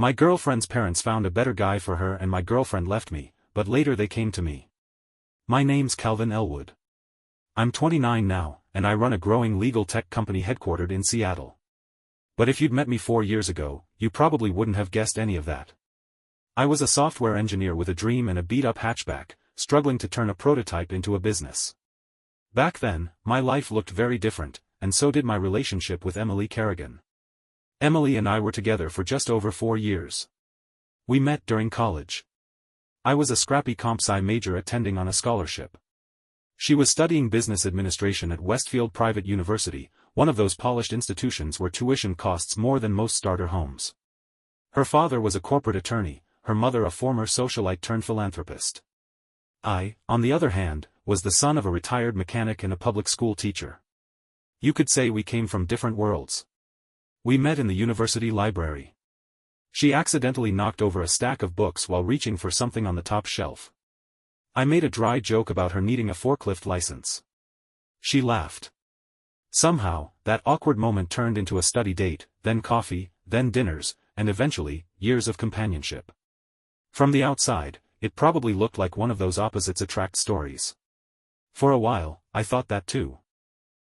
My girlfriend's parents found a better guy for her and my girlfriend left me, but later they came to me. My name's Calvin Elwood. I'm 29 now, and I run a growing legal tech company headquartered in Seattle. But if you'd met me 4 years ago, you probably wouldn't have guessed any of that. I was a software engineer with a dream and a beat-up hatchback, struggling to turn a prototype into a business. Back then, my life looked very different, and so did my relationship with Emily Kerrigan. Emily and I were together for just over 4 years. We met during college. I was a scrappy comp-sci major attending on a scholarship. She was studying business administration at Westfield Private University, one of those polished institutions where tuition costs more than most starter homes. Her father was a corporate attorney, her mother a former socialite turned philanthropist. I, on the other hand, was the son of a retired mechanic and a public school teacher. You could say we came from different worlds. We met in the university library. She accidentally knocked over a stack of books while reaching for something on the top shelf. I made a dry joke about her needing a forklift license. She laughed. Somehow, that awkward moment turned into a study date, then coffee, then dinners, and eventually, years of companionship. From the outside, it probably looked like one of those opposites attract stories. For a while, I thought that too.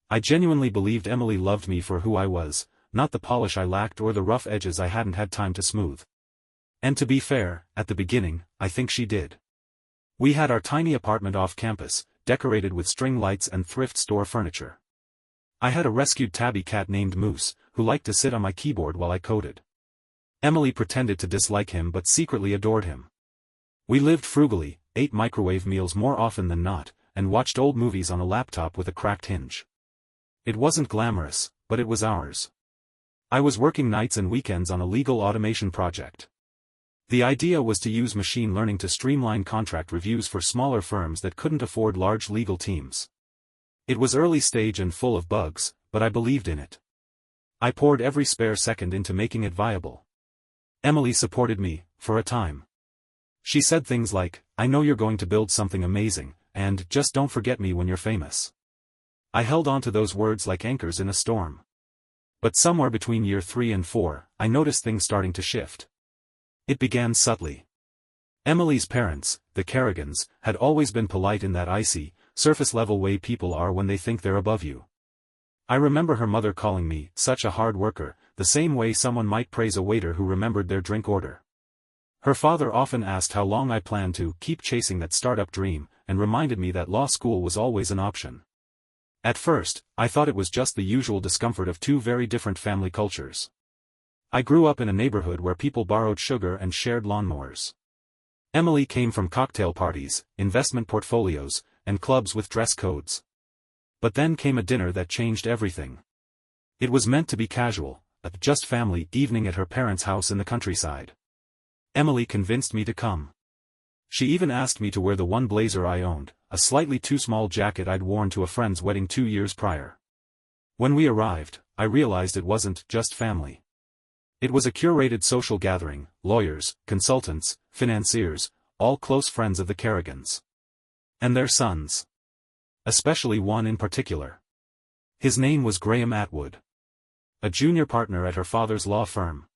I genuinely believed Emily loved me for who I was, not the polish I lacked or the rough edges I hadn't had time to smooth. And to be fair, at the beginning, I think she did. We had our tiny apartment off campus, decorated with string lights and thrift store furniture. I had a rescued tabby cat named Moose, who liked to sit on my keyboard while I coded. Emily pretended to dislike him but secretly adored him. We lived frugally, ate microwave meals more often than not, and watched old movies on a laptop with a cracked hinge. It wasn't glamorous, but it was ours. I was working nights and weekends on a legal automation project. The idea was to use machine learning to streamline contract reviews for smaller firms that couldn't afford large legal teams. It was early stage and full of bugs, but I believed in it. I poured every spare second into making it viable. Emily supported me, for a time. She said things like, "I know you're going to build something amazing, and just don't forget me when you're famous." I held on to those words like anchors in a storm. But somewhere between year 3 and 4, I noticed things starting to shift. It began subtly. Emily's parents, the Kerrigans, had always been polite in that icy, surface-level way people are when they think they're above you. I remember her mother calling me such a hard worker, the same way someone might praise a waiter who remembered their drink order. Her father often asked how long I planned to keep chasing that startup dream, and reminded me that law school was always an option. At first, I thought it was just the usual discomfort of 2 very different family cultures. I grew up in a neighborhood where people borrowed sugar and shared lawnmowers. Emily came from cocktail parties, investment portfolios, and clubs with dress codes. But then came a dinner that changed everything. It was meant to be casual, a just family evening at her parents' house in the countryside. Emily convinced me to come. She even asked me to wear the one blazer I owned, a slightly too small jacket I'd worn to a friend's wedding 2 years prior. When we arrived, I realized it wasn't just family. It was a curated social gathering, lawyers, consultants, financiers, all close friends of the Kerrigans. And their sons. Especially one in particular. His name was Graham Atwood. A junior partner at her father's law firm.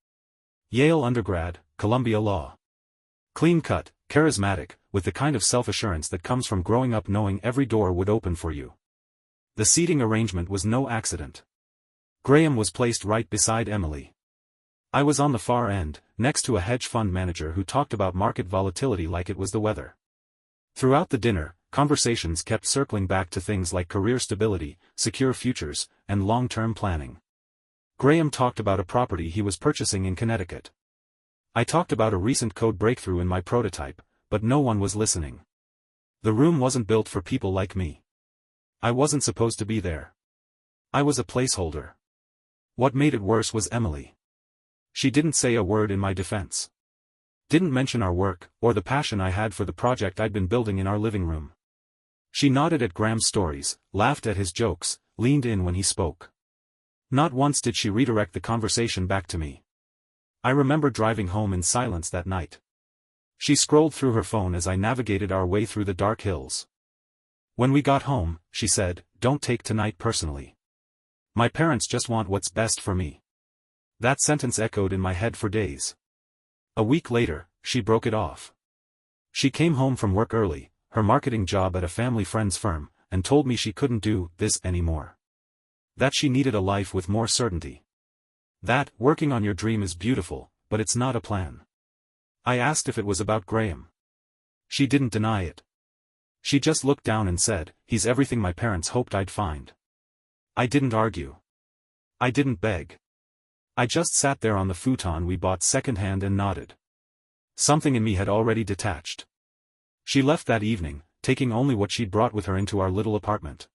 Yale undergrad, Columbia Law. Clean-cut, charismatic, with the kind of self-assurance that comes from growing up knowing every door would open for you. The seating arrangement was no accident. Graham was placed right beside Emily. I was on the far end, next to a hedge fund manager who talked about market volatility like it was the weather. Throughout the dinner, conversations kept circling back to things like career stability, secure futures, and long-term planning. Graham talked about a property he was purchasing in Connecticut. I talked about a recent code breakthrough in my prototype, but no one was listening. The room wasn't built for people like me. I wasn't supposed to be there. I was a placeholder. What made it worse was Emily. She didn't say a word in my defense. Didn't mention our work, or the passion I had for the project I'd been building in our living room. She nodded at Graham's stories, laughed at his jokes, leaned in when he spoke. Not once did she redirect the conversation back to me. I remember driving home in silence that night. She scrolled through her phone as I navigated our way through the dark hills. When we got home, she said, "Don't take tonight personally. My parents just want what's best for me." That sentence echoed in my head for days. A week later, she broke it off. She came home from work early, her marketing job at a family friend's firm, and told me she couldn't do this anymore. That she needed a life with more certainty. That, working on your dream is beautiful, but it's not a plan. I asked if it was about Graham. She didn't deny it. She just looked down and said, "He's everything my parents hoped I'd find." I didn't argue. I didn't beg. I just sat there on the futon we bought secondhand and nodded. Something in me had already detached. She left that evening, taking only what she'd brought with her into our little apartment.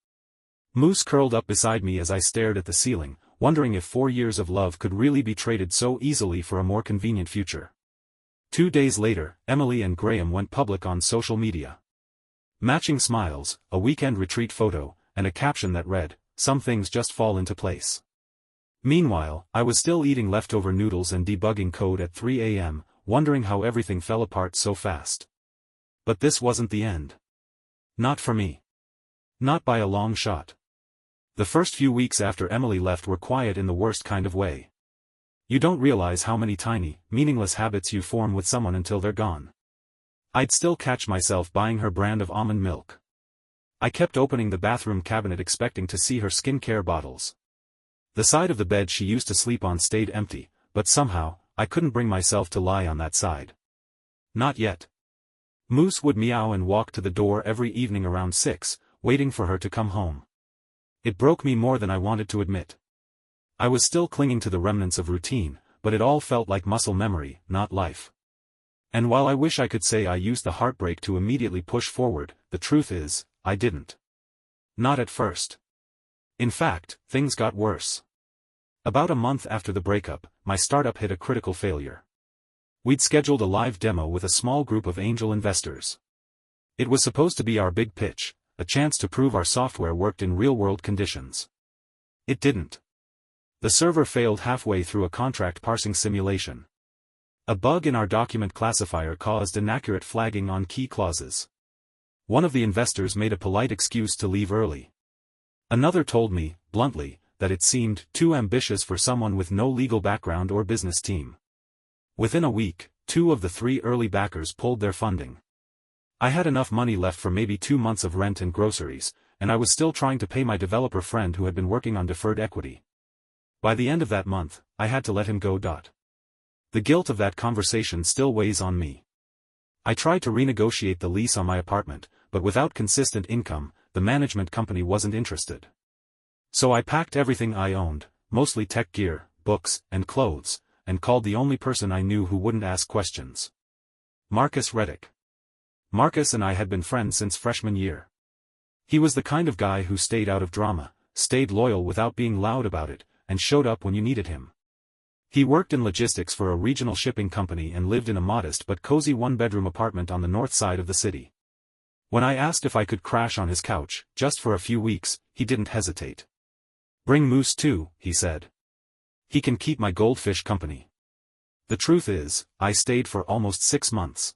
Moose curled up beside me as I stared at the ceiling, wondering if 4 years of love could really be traded so easily for a more convenient future. 2 days later, Emily and Graham went public on social media. Matching smiles, a weekend retreat photo, and a caption that read, "Some things just fall into place." Meanwhile, I was still eating leftover noodles and debugging code at 3 a.m., wondering how everything fell apart so fast. But this wasn't the end. Not for me. Not by a long shot. The first few weeks after Emily left were quiet in the worst kind of way. You don't realize how many tiny, meaningless habits you form with someone until they're gone. I'd still catch myself buying her brand of almond milk. I kept opening the bathroom cabinet expecting to see her skincare bottles. The side of the bed she used to sleep on stayed empty, but somehow, I couldn't bring myself to lie on that side. Not yet. Moose would meow and walk to the door every evening around 6, waiting for her to come home. It broke me more than I wanted to admit. I was still clinging to the remnants of routine, but it all felt like muscle memory, not life. And while I wish I could say I used the heartbreak to immediately push forward, the truth is, I didn't. Not at first. In fact, things got worse. About a month after the breakup, my startup hit a critical failure. We'd scheduled a live demo with a small group of angel investors. It was supposed to be our big pitch, a chance to prove our software worked in real-world conditions. It didn't. The server failed halfway through a contract parsing simulation. A bug in our document classifier caused inaccurate flagging on key clauses. One of the investors made a polite excuse to leave early. Another told me, bluntly, that it seemed too ambitious for someone with no legal background or business team. Within a week, 2 of the 3 early backers pulled their funding. I had enough money left for maybe 2 months of rent and groceries, and I was still trying to pay my developer friend who had been working on deferred equity. By the end of that month, I had to let him go. The guilt of that conversation still weighs on me. I tried to renegotiate the lease on my apartment, but without consistent income, the management company wasn't interested. So I packed everything I owned, mostly tech gear, books, and clothes, and called the only person I knew who wouldn't ask questions. Marcus Reddick. Marcus and I had been friends since freshman year. He was the kind of guy who stayed out of drama, stayed loyal without being loud about it, and showed up when you needed him. He worked in logistics for a regional shipping company and lived in a modest but cozy 1-bedroom apartment on the north side of the city. When I asked if I could crash on his couch, just for a few weeks, he didn't hesitate. "Bring Moose too," he said. "He can keep my goldfish company." The truth is, I stayed for almost 6 months.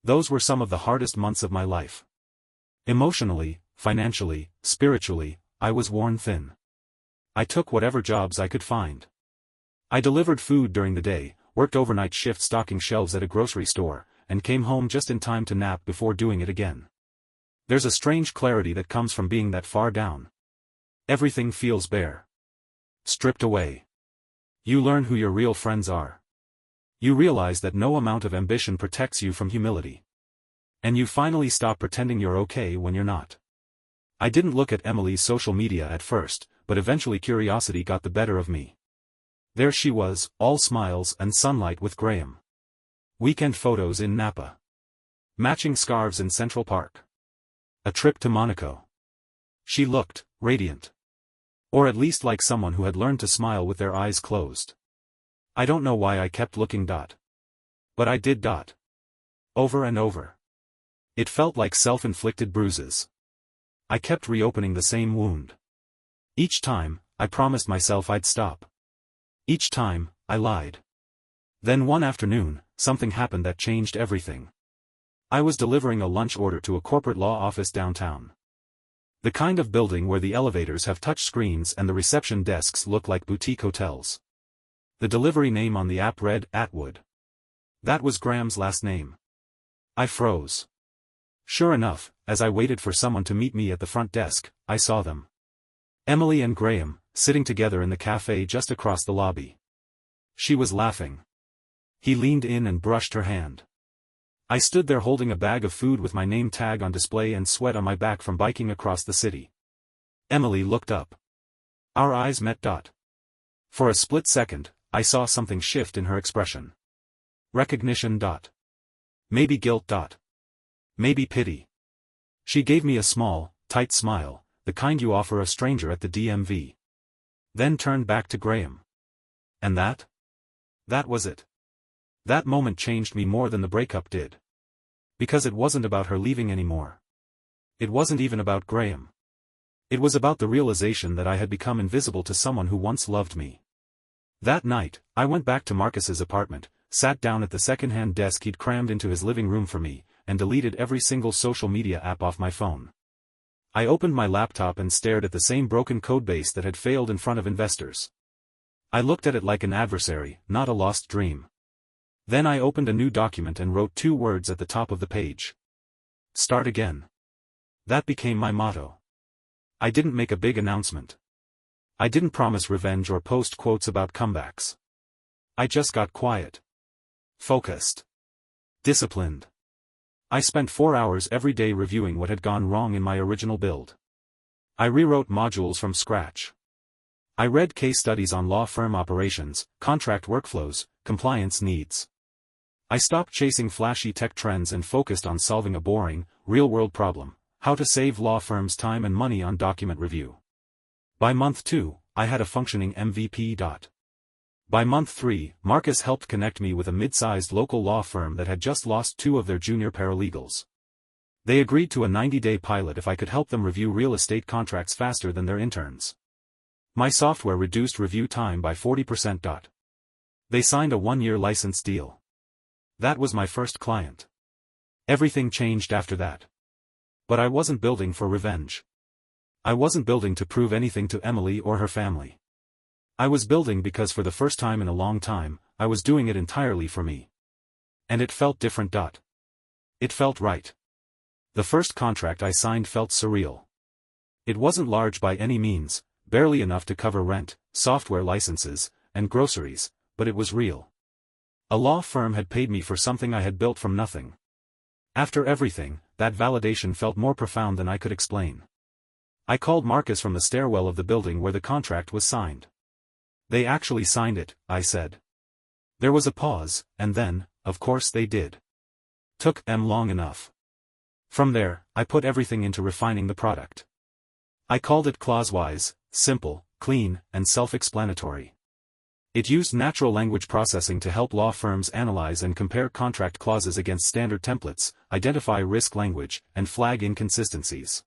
Those were some of the hardest months of my life. Emotionally, financially, spiritually, I was worn thin. I took whatever jobs I could find. I delivered food during the day, worked overnight shift stocking shelves at a grocery store, and came home just in time to nap before doing it again. There's a strange clarity that comes from being that far down. Everything feels bare. Stripped away. You learn who your real friends are. You realize that no amount of ambition protects you from humility. And you finally stop pretending you're okay when you're not. I didn't look at Emily's social media at first, but eventually curiosity got the better of me. There she was, all smiles and sunlight with Graham. Weekend photos in Napa. Matching scarves in Central Park. A trip to Monaco. She looked radiant. Or at least like someone who had learned to smile with their eyes closed. I don't know why I kept looking. But I did. Over and over. It felt like self-inflicted bruises. I kept reopening the same wound. Each time, I promised myself I'd stop. Each time, I lied. Then one afternoon, something happened that changed everything. I was delivering a lunch order to a corporate law office downtown. The kind of building where the elevators have touch screens and the reception desks look like boutique hotels. The delivery name on the app read, Atwood. That was Graham's last name. I froze. Sure enough, as I waited for someone to meet me at the front desk, I saw them. Emily and Graham, sitting together in the cafe just across the lobby. She was laughing. He leaned in and brushed her hand. I stood there holding a bag of food with my name tag on display and sweat on my back from biking across the city. Emily looked up. Our eyes met. For a split second, I saw something shift in her expression. Recognition. Maybe guilt. Maybe pity. She gave me a small, tight smile, the kind you offer a stranger at the DMV. Then turned back to Graham. And that? That was it. That moment changed me more than the breakup did. Because it wasn't about her leaving anymore. It wasn't even about Graham. It was about the realization that I had become invisible to someone who once loved me. That night, I went back to Marcus's apartment, sat down at the second-hand desk he'd crammed into his living room for me, and deleted every single social media app off my phone. I opened my laptop and stared at the same broken codebase that had failed in front of investors. I looked at it like an adversary, not a lost dream. Then I opened a new document and wrote 2 words at the top of the page. Start again. That became my motto. I didn't make a big announcement. I didn't promise revenge or post quotes about comebacks. I just got quiet. Focused. Disciplined. I spent 4 hours every day reviewing what had gone wrong in my original build. I rewrote modules from scratch. I read case studies on law firm operations, contract workflows, compliance needs. I stopped chasing flashy tech trends and focused on solving a boring, real-world problem: how to save law firms time and money on document review. By month 2, I had a functioning MVP. By month 3, Marcus helped connect me with a mid-sized local law firm that had just lost 2 of their junior paralegals. They agreed to a 90-day pilot if I could help them review real estate contracts faster than their interns. My software reduced review time by 40%. They signed a 1-year license deal. That was my first client. Everything changed after that. But I wasn't building for revenge. I wasn't building to prove anything to Emily or her family. I was building because for the first time in a long time, I was doing it entirely for me. And it felt different. It felt right. The first contract I signed felt surreal. It wasn't large by any means, barely enough to cover rent, software licenses, and groceries, but it was real. A law firm had paid me for something I had built from nothing. After everything, that validation felt more profound than I could explain. I called Marcus from the stairwell of the building where the contract was signed. They actually signed it, I said. There was a pause, and then, of course they did. Took them long enough. From there, I put everything into refining the product. I called it ClauseWise, simple, clean, and self-explanatory. It used natural language processing to help law firms analyze and compare contract clauses against standard templates, identify risk language, and flag inconsistencies.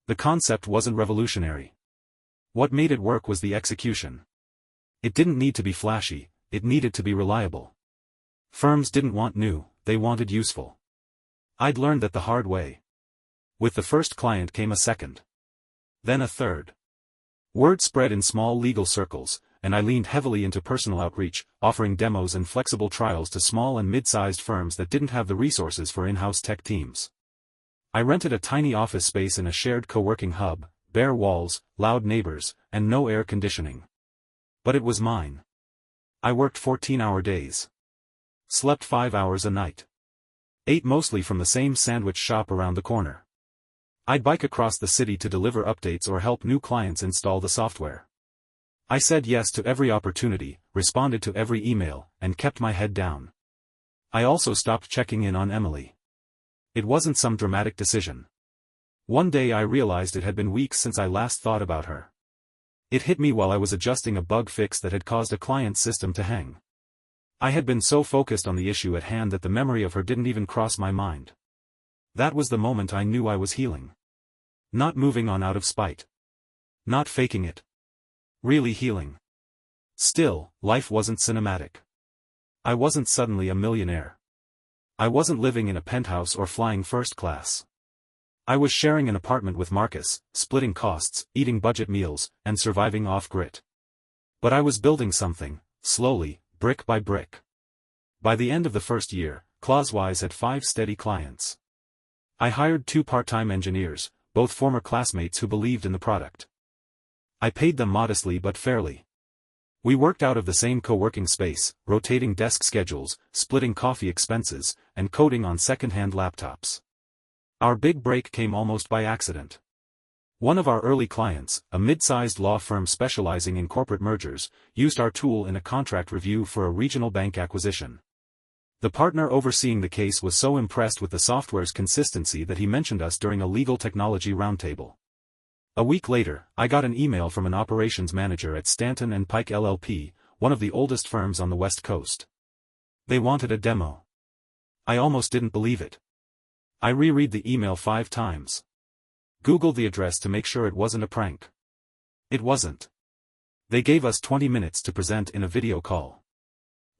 The concept wasn't revolutionary. What made it work was the execution. It didn't need to be flashy, it needed to be reliable. Firms didn't want new, they wanted useful. I'd learned that the hard way. With the first client came a second. Then a third. Word spread in small legal circles, and I leaned heavily into personal outreach, offering demos and flexible trials to small and mid-sized firms that didn't have the resources for in-house tech teams. I rented a tiny office space in a shared co-working hub, bare walls, loud neighbors, and no air conditioning. But it was mine. I worked 14-hour days. Slept 5 hours a night. Ate mostly from the same sandwich shop around the corner. I'd bike across the city to deliver updates or help new clients install the software. I said yes to every opportunity, responded to every email, and kept my head down. I also stopped checking in on Emily. It wasn't some dramatic decision. One day I realized it had been weeks since I last thought about her. It hit me while I was adjusting a bug fix that had caused a client's system to hang. I had been so focused on the issue at hand that the memory of her didn't even cross my mind. That was the moment I knew I was healing. Not moving on out of spite. Not faking it. Really healing. Still, life wasn't cinematic. I wasn't suddenly a millionaire. I wasn't living in a penthouse or flying first class. I was sharing an apartment with Marcus, splitting costs, eating budget meals, and surviving off grit. But I was building something, slowly, brick by brick. By the end of the first year, Clausewise had 5 steady clients. I hired 2 part-time engineers, both former classmates who believed in the product. I paid them modestly but fairly. We worked out of the same co-working space, rotating desk schedules, splitting coffee expenses, and coding on second-hand laptops. Our big break came almost by accident. One of our early clients, a mid-sized law firm specializing in corporate mergers, used our tool in a contract review for a regional bank acquisition. The partner overseeing the case was so impressed with the software's consistency that he mentioned us during a legal technology roundtable. A week later, I got an email from an operations manager at Stanton & Pike LLP, one of the oldest firms on the West Coast. They wanted a demo. I almost didn't believe it. I reread the email 5 times. Googled the address to make sure it wasn't a prank. It wasn't. They gave us 20 minutes to present in a video call.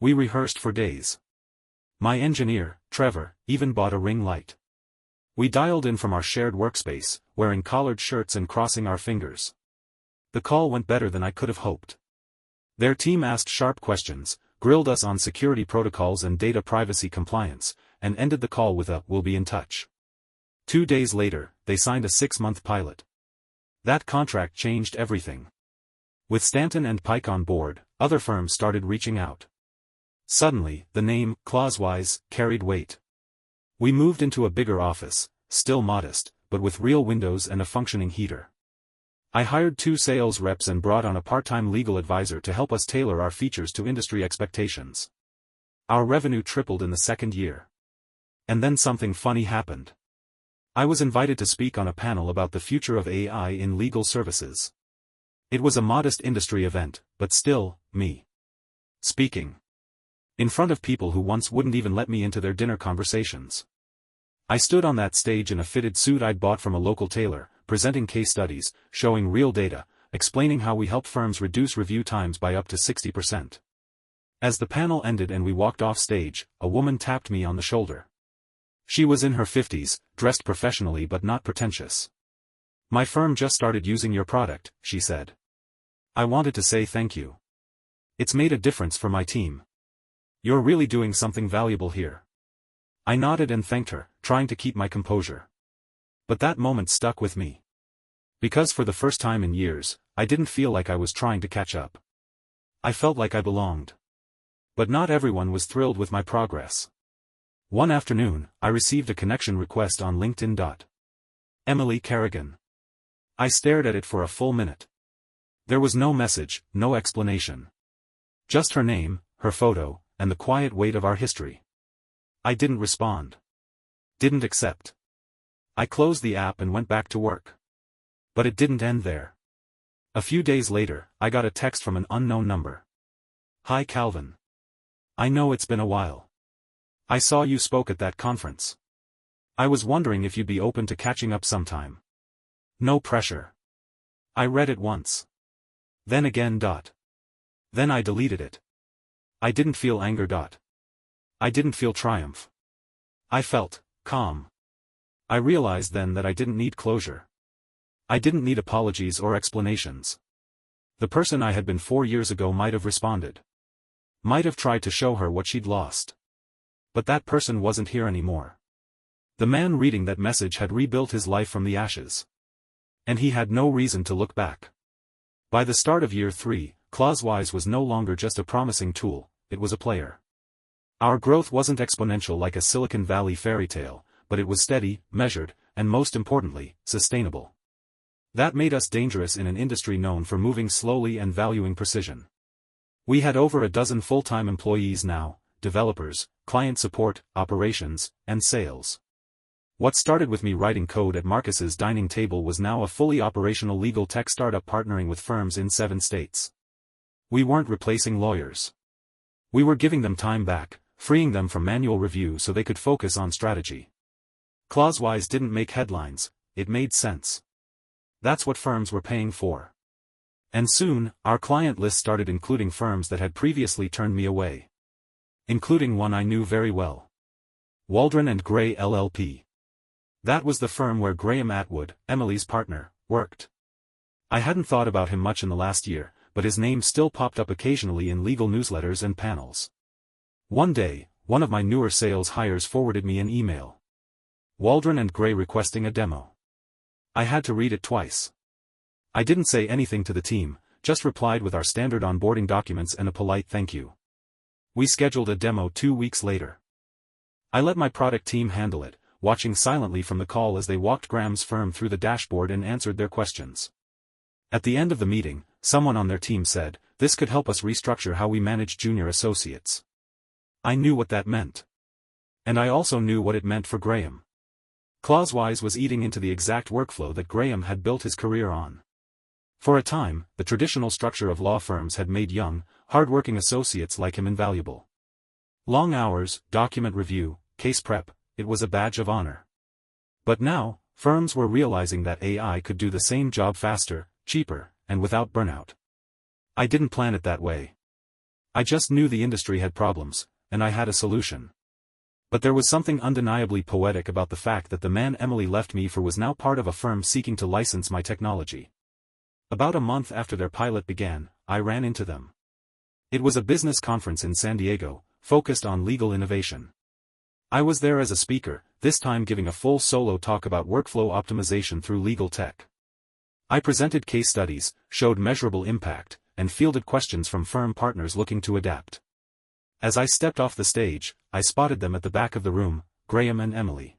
We rehearsed for days. My engineer, Trevor, even bought a ring light. We dialed in from our shared workspace, wearing collared shirts and crossing our fingers. The call went better than I could have hoped. Their team asked sharp questions, grilled us on security protocols and data privacy compliance, and ended the call with a "we'll be in touch." 2 days later, they signed a 6-month pilot. That contract changed everything. With Stanton & Pike on board, other firms started reaching out. Suddenly, the name, Clausewise, carried weight. We moved into a bigger office, still modest, but with real windows and a functioning heater. I hired 2 sales reps and brought on a part-time legal advisor to help us tailor our features to industry expectations. Our revenue tripled in the 2nd year. And then something funny happened. I was invited to speak on a panel about the future of AI in legal services. It was a modest industry event, but still, me speaking. In front of people who once wouldn't even let me into their dinner conversations. I stood on that stage in a fitted suit I'd bought from a local tailor, presenting case studies, showing real data, explaining how we help firms reduce review times by up to 60%. As the panel ended and we walked off stage, a woman tapped me on the shoulder. She was in her 50s, dressed professionally but not pretentious. "My firm just started using your product," she said. "I wanted to say thank you. It's made a difference for my team. You're really doing something valuable here." I nodded and thanked her, trying to keep my composure. But that moment stuck with me. Because for the first time in years, I didn't feel like I was trying to catch up. I felt like I belonged. But not everyone was thrilled with my progress. One afternoon, I received a connection request on LinkedIn. Emily Kerrigan. I stared at it for a full minute. There was no message, no explanation. Just her name, her photo, and the quiet weight of our history. I didn't respond. Didn't accept. I closed the app and went back to work. But it didn't end there. A few days later, I got a text from an unknown number. "Hi Calvin. I know it's been a while. I saw you spoke at that conference. I was wondering if you'd be open to catching up sometime. No pressure." I read it once. Then again. Then I deleted it. I didn't feel anger. I didn't feel triumph. I felt calm. I realized then that I didn't need closure. I didn't need apologies or explanations. The person I had been 4 years ago might have responded. Might have tried to show her what she'd lost. But that person wasn't here anymore. The man reading that message had rebuilt his life from the ashes. And he had no reason to look back. By the start of year 3, Clausewise was no longer just a promising tool, it was a player. Our growth wasn't exponential like a Silicon Valley fairy tale, but it was steady, measured, and most importantly, sustainable. That made us dangerous in an industry known for moving slowly and valuing precision. We had over a dozen full-time employees now, developers, client support, operations, and sales. What started with me writing code at Marcus's dining table was now a fully operational legal tech startup partnering with firms in 7 states. We weren't replacing lawyers. We were giving them time back, freeing them from manual review so they could focus on strategy. Clausewise didn't make headlines, it made sense. That's what firms were paying for. And soon, our client list started including firms that had previously turned me away. Including one I knew very well. Waldron & Gray LLP. That was the firm where Graham Atwood, Emily's partner, worked. I hadn't thought about him much in the last year, but his name still popped up occasionally in legal newsletters and panels. One day, one of my newer sales hires forwarded me an email. Waldron and Gray requesting a demo. I had to read it twice. I didn't say anything to the team, just replied with our standard onboarding documents and a polite thank you. We scheduled a demo 2 weeks later. I let my product team handle it, watching silently from the call as they walked Graham's firm through the dashboard and answered their questions. At the end of the meeting, someone on their team said, "This could help us restructure how we manage junior associates." I knew what that meant. And I also knew what it meant for Graham. Clausewise was eating into the exact workflow that Graham had built his career on. For a time, the traditional structure of law firms had made young, hard-working associates like him invaluable. Long hours, document review, case prep, it was a badge of honor. But now, firms were realizing that AI could do the same job faster, cheaper, and without burnout. I didn't plan it that way. I just knew the industry had problems, and I had a solution. But there was something undeniably poetic about the fact that the man Emily left me for was now part of a firm seeking to license my technology. About a month after their pilot began, I ran into them. It was a business conference in San Diego, focused on legal innovation. I was there as a speaker, this time giving a full solo talk about workflow optimization through legal tech. I presented case studies, showed measurable impact, and fielded questions from firm partners looking to adapt. As I stepped off the stage, I spotted them at the back of the room, Graham and Emily.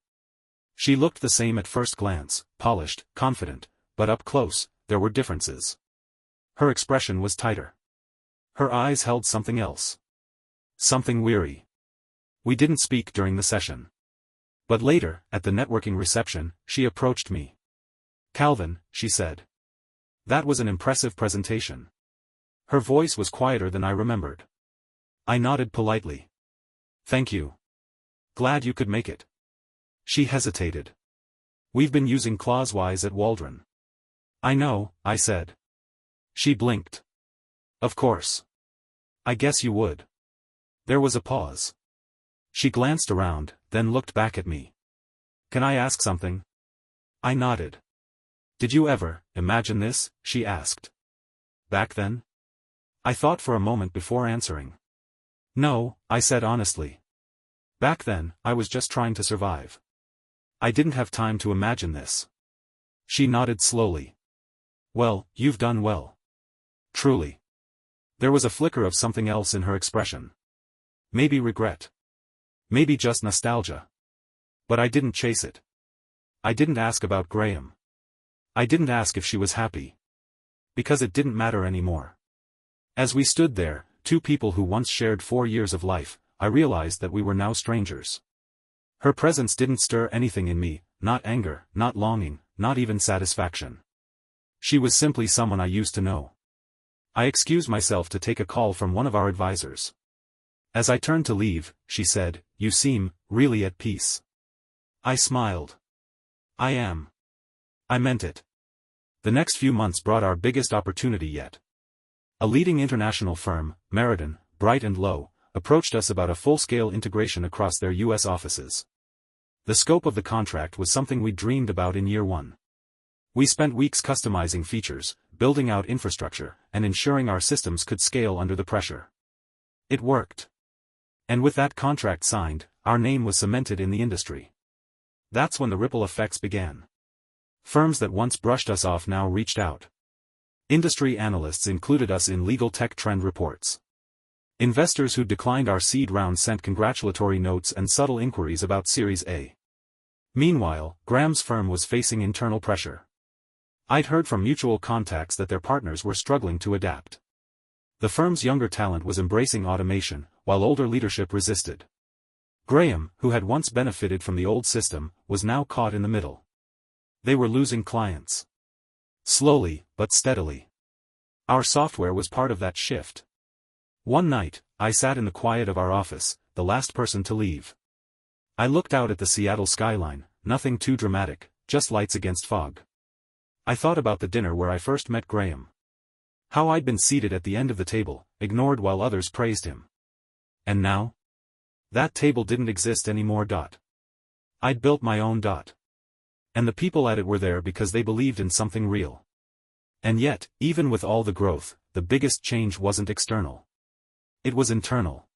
She looked the same at first glance, polished, confident, but up close, there were differences. Her expression was tighter. Her eyes held something else. Something weary. We didn't speak during the session. But later, at the networking reception, she approached me. "Calvin," she said. "That was an impressive presentation." Her voice was quieter than I remembered. I nodded politely. "Thank you. Glad you could make it." She hesitated. "We've been using Clausewise at Waldron." "I know," I said. She blinked. "Of course. I guess you would." There was a pause. She glanced around, then looked back at me. "Can I ask something?" I nodded. "Did you ever imagine this?" she asked. "Back then?" I thought for a moment before answering. "No," I said honestly. "Back then, I was just trying to survive. I didn't have time to imagine this." She nodded slowly. "Well, you've done well. Truly." There was a flicker of something else in her expression. Maybe regret. Maybe just nostalgia. But I didn't chase it. I didn't ask about Graham. I didn't ask if she was happy. Because it didn't matter anymore. As we stood there, two people who once shared 4 years of life, I realized that we were now strangers. Her presence didn't stir anything in me, not anger, not longing, not even satisfaction. She was simply someone I used to know. I excused myself to take a call from one of our advisors. As I turned to leave, she said, "You seem really at peace." I smiled. "I am." I meant it. The next few months brought our biggest opportunity yet. A leading international firm, Meriden, Bright and Low, approached us about a full-scale integration across their U.S. offices. The scope of the contract was something we dreamed about in year one. We spent weeks customizing features, building out infrastructure, and ensuring our systems could scale under the pressure. It worked. And with that contract signed, our name was cemented in the industry. That's when the ripple effects began. Firms that once brushed us off now reached out. Industry analysts included us in legal tech trend reports. Investors who declined our seed round sent congratulatory notes and subtle inquiries about Series A. Meanwhile, Graham's firm was facing internal pressure. I'd heard from mutual contacts that their partners were struggling to adapt. The firm's younger talent was embracing automation, while older leadership resisted. Graham, who had once benefited from the old system, was now caught in the middle. They were losing clients. Slowly, but steadily. Our software was part of that shift. One night, I sat in the quiet of our office, the last person to leave. I looked out at the Seattle skyline, nothing too dramatic, just lights against fog. I thought about the dinner where I first met Graham. How I'd been seated at the end of the table, ignored while others praised him. And now? That table didn't exist anymore. I'd built my own. And the people at it were there because they believed in something real. And yet, even with all the growth, the biggest change wasn't external. It was internal.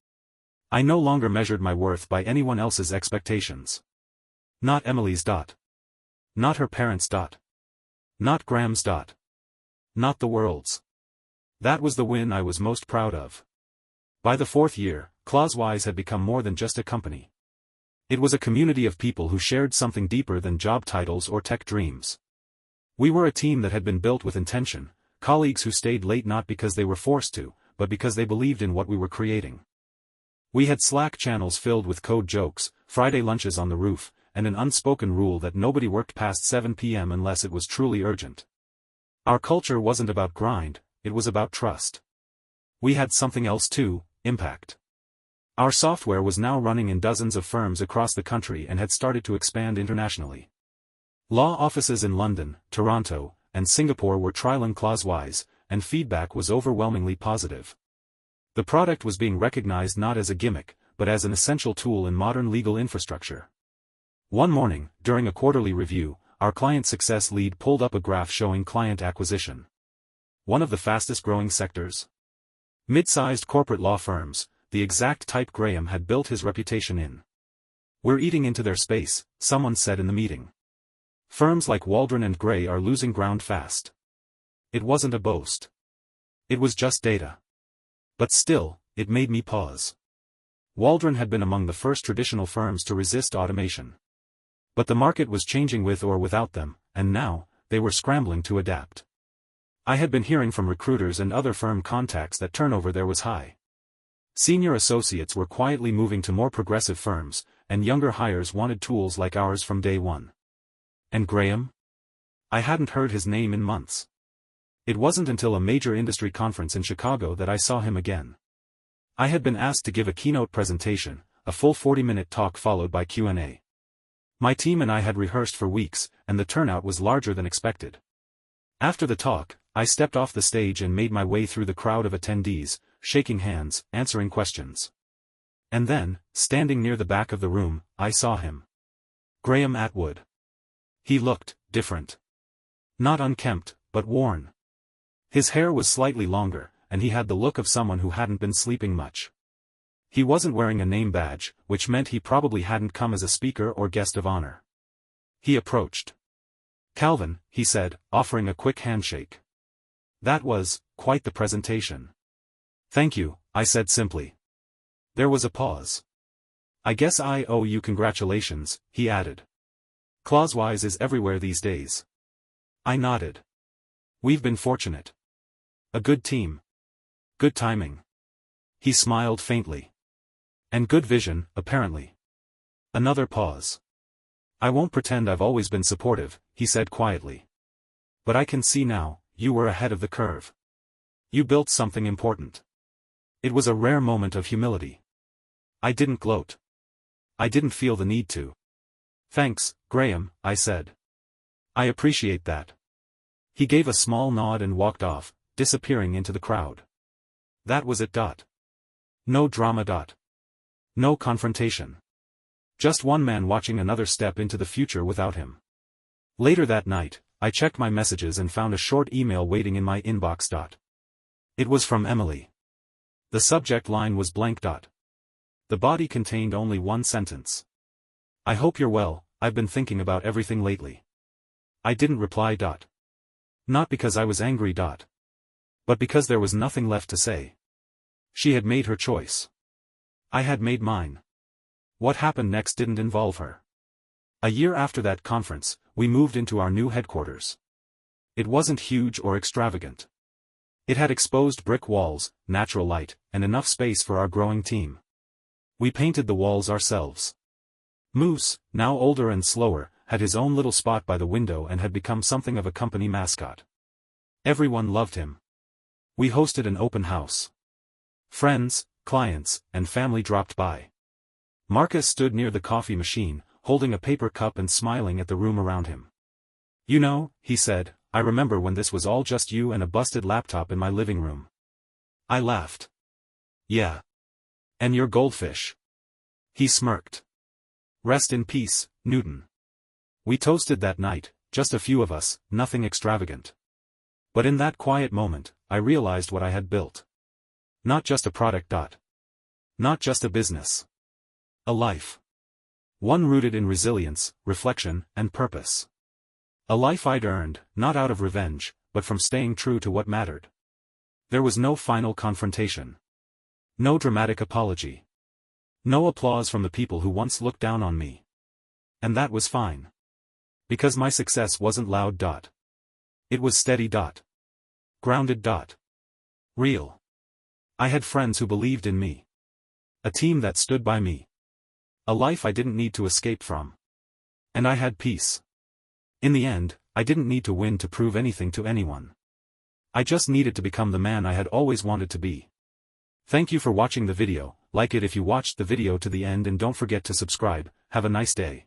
I no longer measured my worth by anyone else's expectations. Not Emily's. Not her parents'. Not Graham's. Not the world's. That was the win I was most proud of. By the 4th year, Clausewise had become more than just a company. It was a community of people who shared something deeper than job titles or tech dreams. We were a team that had been built with intention, colleagues who stayed late not because they were forced to, but because they believed in what we were creating. We had Slack channels filled with code jokes, Friday lunches on the roof, and an unspoken rule that nobody worked past 7 p.m. unless it was truly urgent. Our culture wasn't about grind, it was about trust. We had something else too, impact. Our software was now running in dozens of firms across the country and had started to expand internationally. Law offices in London, Toronto, and Singapore were trialing Clausewise, and feedback was overwhelmingly positive. The product was being recognized not as a gimmick, but as an essential tool in modern legal infrastructure. One morning, during a quarterly review, our client success lead pulled up a graph showing client acquisition. One of the fastest-growing sectors. Mid-sized corporate law firms, the exact type Graham had built his reputation in. We're eating into their space, someone said in the meeting. Firms like Waldron and Gray are losing ground fast. It wasn't a boast. It was just data. But still, it made me pause. Waldron had been among the first traditional firms to resist automation. But the market was changing with or without them, and now, they were scrambling to adapt. I had been hearing from recruiters and other firm contacts that turnover there was high. Senior associates were quietly moving to more progressive firms, and younger hires wanted tools like ours from day one. And Graham? I hadn't heard his name in months. It wasn't until a major industry conference in Chicago that I saw him again. I had been asked to give a keynote presentation, a full 40-minute talk followed by Q&A. My team and I had rehearsed for weeks, and the turnout was larger than expected. After the talk, I stepped off the stage and made my way through the crowd of attendees, shaking hands, answering questions. And then, standing near the back of the room, I saw him. Graham Atwood. He looked different. Not unkempt, but worn. His hair was slightly longer, and he had the look of someone who hadn't been sleeping much. He wasn't wearing a name badge, which meant he probably hadn't come as a speaker or guest of honor. He approached. "Calvin," he said, offering a quick handshake. That was quite the presentation. "Thank you," I said simply. There was a pause. "I guess I owe you congratulations," he added. "Clausewise is everywhere these days." I nodded. "We've been fortunate. A good team. Good timing." He smiled faintly. "And good vision, apparently." Another pause. "I won't pretend I've always been supportive," he said quietly. "But I can see now, you were ahead of the curve. You built something important." It was a rare moment of humility. I didn't gloat. I didn't feel the need to. "Thanks, Graham," I said. "I appreciate that." He gave a small nod and walked off, disappearing into the crowd. That was it. No drama. No confrontation. Just one man watching another step into the future without him. Later that night, I checked my messages and found a short email waiting in my inbox. It was from Emily. The subject line was blank. The body contained only one sentence. "I hope you're well, I've been thinking about everything lately." I didn't reply. Not because I was angry. But because there was nothing left to say. She had made her choice. I had made mine. What happened next didn't involve her. A year after that conference, we moved into our new headquarters. It wasn't huge or extravagant. It had exposed brick walls, natural light, and enough space for our growing team. We painted the walls ourselves. Moose, now older and slower, had his own little spot by the window and had become something of a company mascot. Everyone loved him. We hosted an open house. Friends, clients, and family dropped by. Marcus stood near the coffee machine, holding a paper cup and smiling at the room around him. "You know," he said, "I remember when this was all just you and a busted laptop in my living room." I laughed. "Yeah. And your goldfish." He smirked. "Rest in peace, Newton." We toasted that night, just a few of us, nothing extravagant. But in that quiet moment, I realized what I had built. Not just a product. Not just a business. A life. One rooted in resilience, reflection, and purpose. A life I'd earned, not out of revenge, but from staying true to what mattered. There was no final confrontation. No dramatic apology. No applause from the people who once looked down on me. And that was fine. Because my success wasn't loud. It was steady. Grounded. Real. I had friends who believed in me. A team that stood by me. A life I didn't need to escape from. And I had peace. In the end, I didn't need to win to prove anything to anyone. I just needed to become the man I had always wanted to be. Thank you for watching the video. Like it if you watched the video to the end and don't forget to subscribe. Have a nice day.